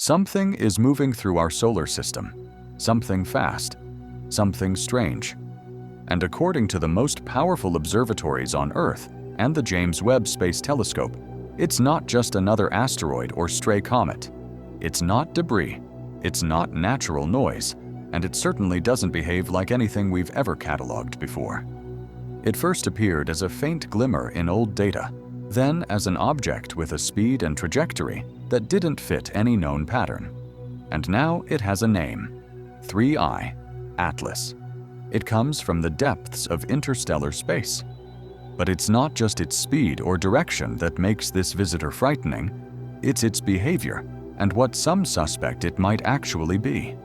Something is moving through our solar system. Something fast. Something strange. And according to the most powerful observatories on Earth and the James Webb Space Telescope, it's not just another asteroid or stray comet. It's not debris. It's not natural noise. And it certainly doesn't behave like anything we've ever cataloged before. It first appeared as a faint glimmer in old data, then as an object with a speed and trajectory that didn't fit any known pattern. And now it has a name: 3I, Atlas. It comes from the depths of interstellar space. But it's not just its speed or direction that makes this visitor frightening, it's its behavior and what some suspect it might actually be.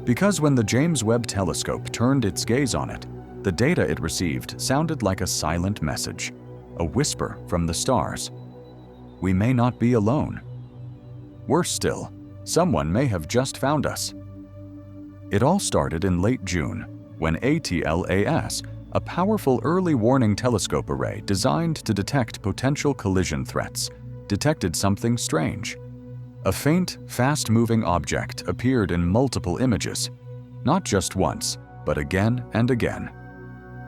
Because when the James Webb Telescope turned its gaze on it, the data it received sounded like a silent message, a whisper from the stars. We may not be alone. Worse still, someone may have just found us. It all started in late June, when ATLAS, a powerful early warning telescope array designed to detect potential collision threats, detected something strange. A faint, fast-moving object appeared in multiple images, not just once, but again and again.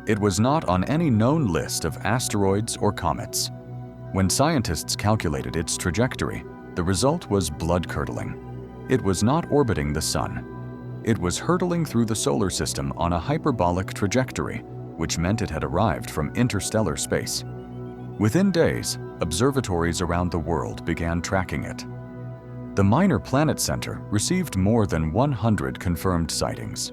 It was not on any known list of asteroids or comets. When scientists calculated its trajectory, the result was blood-curdling. It was not orbiting the sun. It was hurtling through the solar system on a hyperbolic trajectory, which meant it had arrived from interstellar space. Within days, observatories around the world began tracking it. The Minor Planet Center received more than 100 confirmed sightings.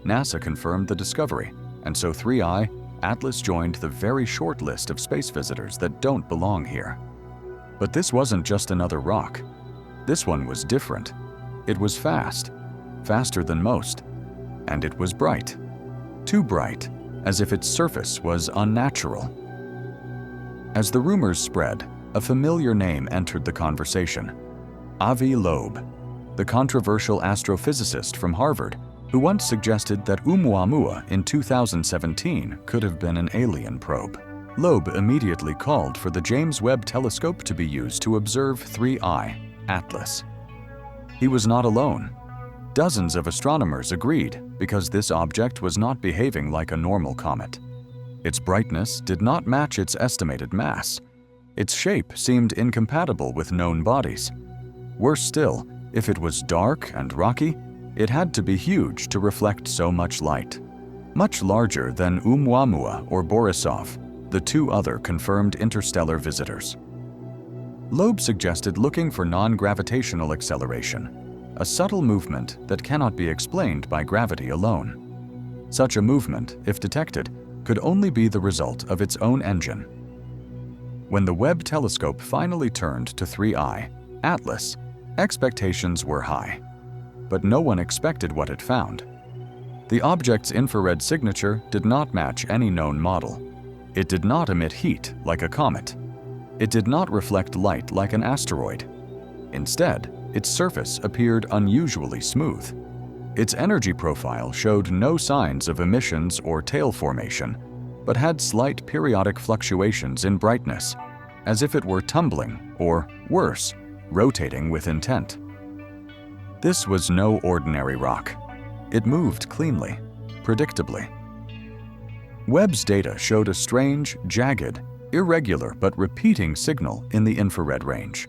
NASA confirmed the discovery, and so 3I, Atlas joined the very short list of space visitors that don't belong here. But this wasn't just another rock. This one was different. It was fast, faster than most, and it was bright. Too bright, as if its surface was unnatural. As the rumors spread, a familiar name entered the conversation: Avi Loeb, the controversial astrophysicist from Harvard, who once suggested that Oumuamua in 2017 could have been an alien probe. Loeb immediately called for the James Webb Telescope to be used to observe 3I, Atlas. He was not alone. Dozens of astronomers agreed because this object was not behaving like a normal comet. Its brightness did not match its estimated mass. Its shape seemed incompatible with known bodies. Worse still, if it was dark and rocky, it had to be huge to reflect so much light. Much larger than Oumuamua or Borisov, the two other confirmed interstellar visitors. Loeb suggested looking for non-gravitational acceleration, a subtle movement that cannot be explained by gravity alone. Such a movement, if detected, could only be the result of its own engine. When the Webb telescope finally turned to 3I, Atlas, expectations were high. But no one expected what it found. The object's infrared signature did not match any known model. It did not emit heat like a comet. It did not reflect light like an asteroid. Instead, its surface appeared unusually smooth. Its energy profile showed no signs of emissions or tail formation, but had slight periodic fluctuations in brightness, as if it were tumbling or, worse, rotating with intent. This was no ordinary rock. It moved cleanly, predictably. Webb's data showed a strange, jagged, irregular but repeating signal in the infrared range.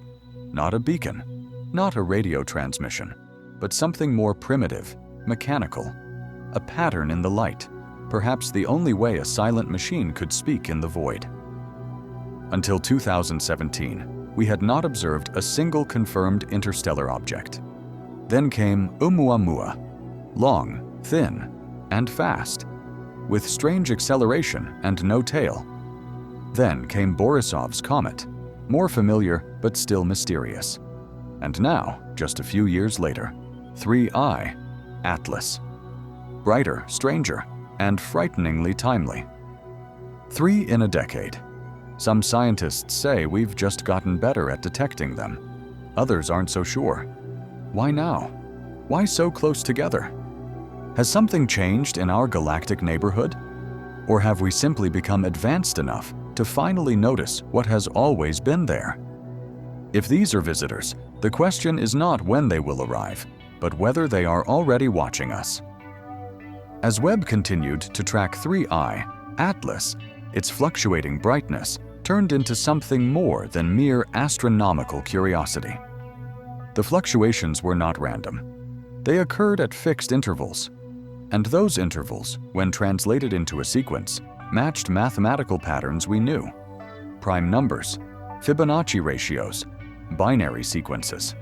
Not a beacon, not a radio transmission, but something more primitive, mechanical. A pattern in the light, perhaps the only way a silent machine could speak in the void. Until 2017, we had not observed a single confirmed interstellar object. Then came Oumuamua, long, thin, and fast, with strange acceleration and no tail. Then came Borisov's comet, more familiar but still mysterious. And now, just a few years later, 3I, Atlas. Brighter, stranger, and frighteningly timely. 3 in a decade. Some scientists say we've just gotten better at detecting them. Others aren't so sure. Why now? Why so close together? Has something changed in our galactic neighborhood? Or have we simply become advanced enough to finally notice what has always been there? If these are visitors, the question is not when they will arrive, but whether they are already watching us. As Webb continued to track 3I, Atlas, its fluctuating brightness turned into something more than mere astronomical curiosity. The fluctuations were not random. They occurred at fixed intervals, and those intervals, when translated into a sequence, matched mathematical patterns we knew: prime numbers, Fibonacci ratios, binary sequences.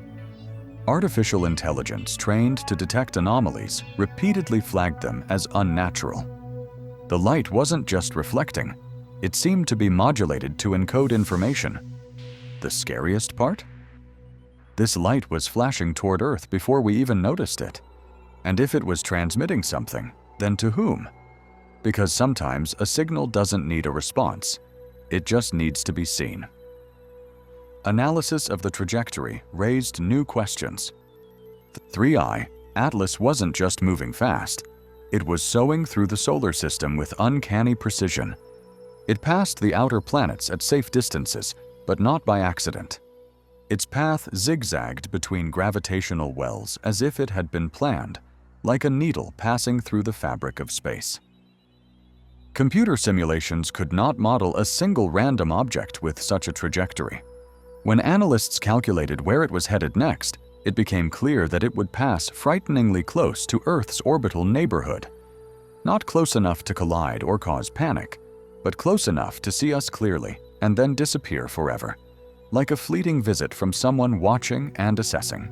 Artificial intelligence trained to detect anomalies repeatedly flagged them as unnatural. The light wasn't just reflecting, it seemed to be modulated to encode information. The scariest part? This light was flashing toward Earth before we even noticed it. And if it was transmitting something, then to whom? Because sometimes a signal doesn't need a response, it just needs to be seen. Analysis of the trajectory raised new questions. 3I, Atlas wasn't just moving fast, it was sewing through the solar system with uncanny precision. It passed the outer planets at safe distances, but not by accident. Its path zigzagged between gravitational wells as if it had been planned, like a needle passing through the fabric of space. Computer simulations could not model a single random object with such a trajectory. When analysts calculated where it was headed next, it became clear that it would pass frighteningly close to Earth's orbital neighborhood. Not close enough to collide or cause panic, but close enough to see us clearly and then disappear forever, like a fleeting visit from someone watching and assessing.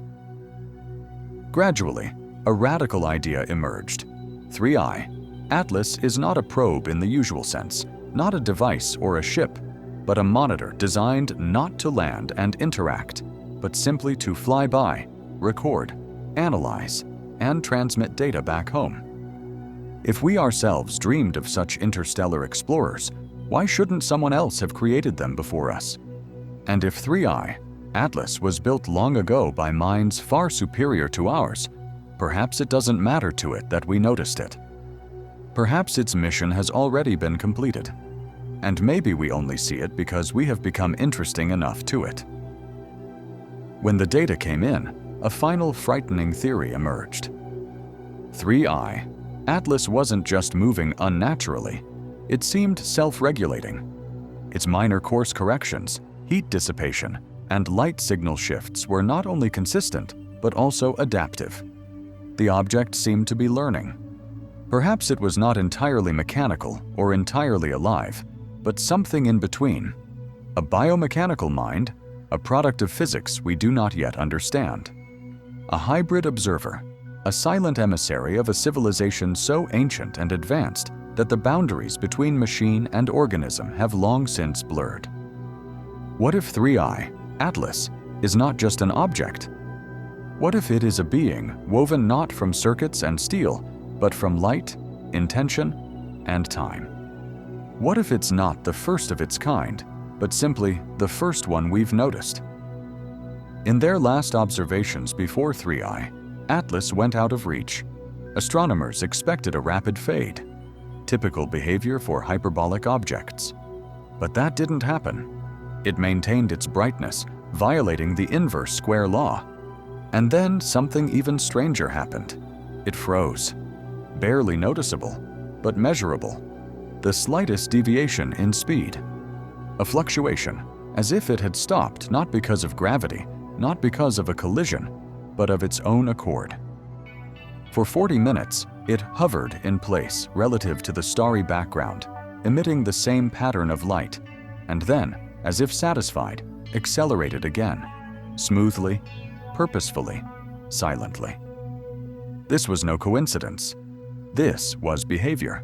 Gradually, a radical idea emerged. 3I, Atlas is not a probe in the usual sense, not a device or a ship, but a monitor designed not to land and interact, but simply to fly by, record, analyze, and transmit data back home. If we ourselves dreamed of such interstellar explorers, why shouldn't someone else have created them before us? And if 3I, Atlas, was built long ago by minds far superior to ours, perhaps it doesn't matter to it that we noticed it. Perhaps its mission has already been completed, and maybe we only see it because we have become interesting enough to it. When the data came in, a final frightening theory emerged. 3I, Atlas wasn't just moving unnaturally, it seemed self-regulating. Its minor course corrections, heat dissipation, and light signal shifts were not only consistent, but also adaptive. The object seemed to be learning. Perhaps it was not entirely mechanical or entirely alive, but something in between. A biomechanical mind, a product of physics we do not yet understand. A hybrid observer, a silent emissary of a civilization so ancient and advanced that the boundaries between machine and organism have long since blurred. What if 3I, Atlas, is not just an object? What if it is a being woven not from circuits and steel, but from light, intention, and time? What if it's not the first of its kind, but simply the first one we've noticed? In their last observations before 3I, Atlas went out of reach. Astronomers expected a rapid fade, typical behavior for hyperbolic objects. But that didn't happen. It maintained its brightness, violating the inverse square law. And then something even stranger happened. It froze. Barely noticeable, but measurable. The slightest deviation in speed. A fluctuation, as if it had stopped not because of gravity, not because of a collision, but of its own accord. For 40 minutes, it hovered in place relative to the starry background, emitting the same pattern of light, and then, as if satisfied, accelerated again, smoothly, purposefully, silently. This was no coincidence. This was behavior.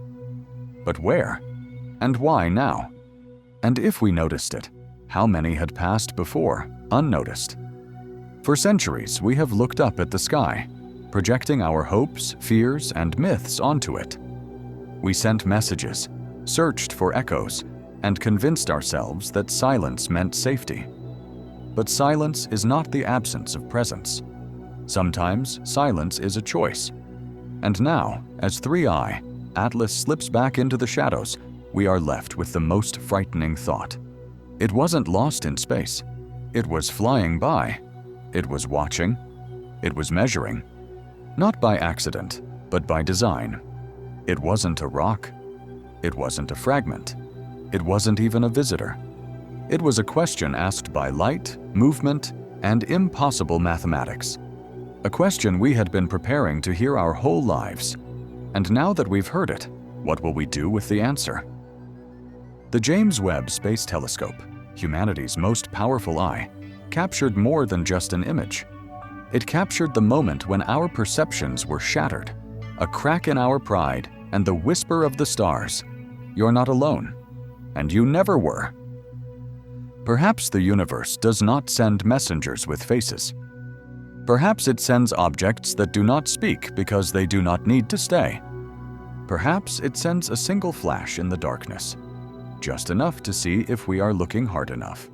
But where? And why now? And if we noticed it, how many had passed before, unnoticed? For centuries, we have looked up at the sky, projecting our hopes, fears, and myths onto it. We sent messages, searched for echoes, and convinced ourselves that silence meant safety. But silence is not the absence of presence. Sometimes silence is a choice. And now, as 3I, Atlas slips back into the shadows, we are left with the most frightening thought. It wasn't lost in space. It was flying by. It was watching. It was measuring. Not by accident, but by design. It wasn't a rock. It wasn't a fragment. It wasn't even a visitor. It was a question asked by light, movement, and impossible mathematics. A question we had been preparing to hear our whole lives. And now that we've heard it, what will we do with the answer? The James Webb Space Telescope, humanity's most powerful eye, captured more than just an image. It captured the moment when our perceptions were shattered, a crack in our pride, and the whisper of the stars. You're not alone, and you never were. Perhaps the universe does not send messengers with faces. Perhaps it sends objects that do not speak because they do not need to stay. Perhaps it sends a single flash in the darkness, just enough to see if we are looking hard enough.